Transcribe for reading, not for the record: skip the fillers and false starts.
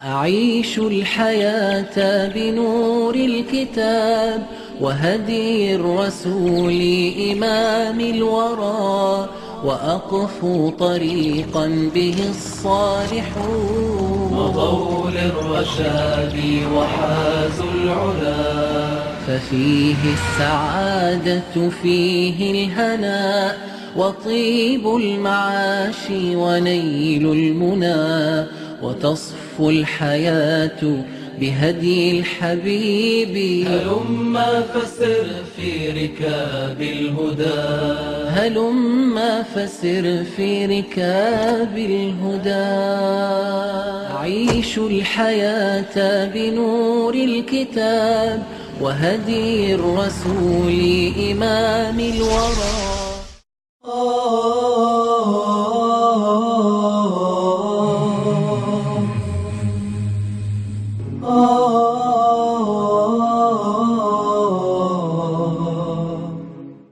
أعيش الحياة بنور الكتاب وهدي الرسول إمام الورى، وأقف طريقا به الصالحون مضوا للرشاد وحازوا العلا. ففيه السعادة فيه الهناء وطيب المعاش ونيل المنى، وتصفو الحياة بهدي الحبيب. هلما فسر في ركاب الهدى، هلما فسر في ركاب الهدى. أعيش الحياة بنور الكتاب وهدي الرسول إمام الورى. آه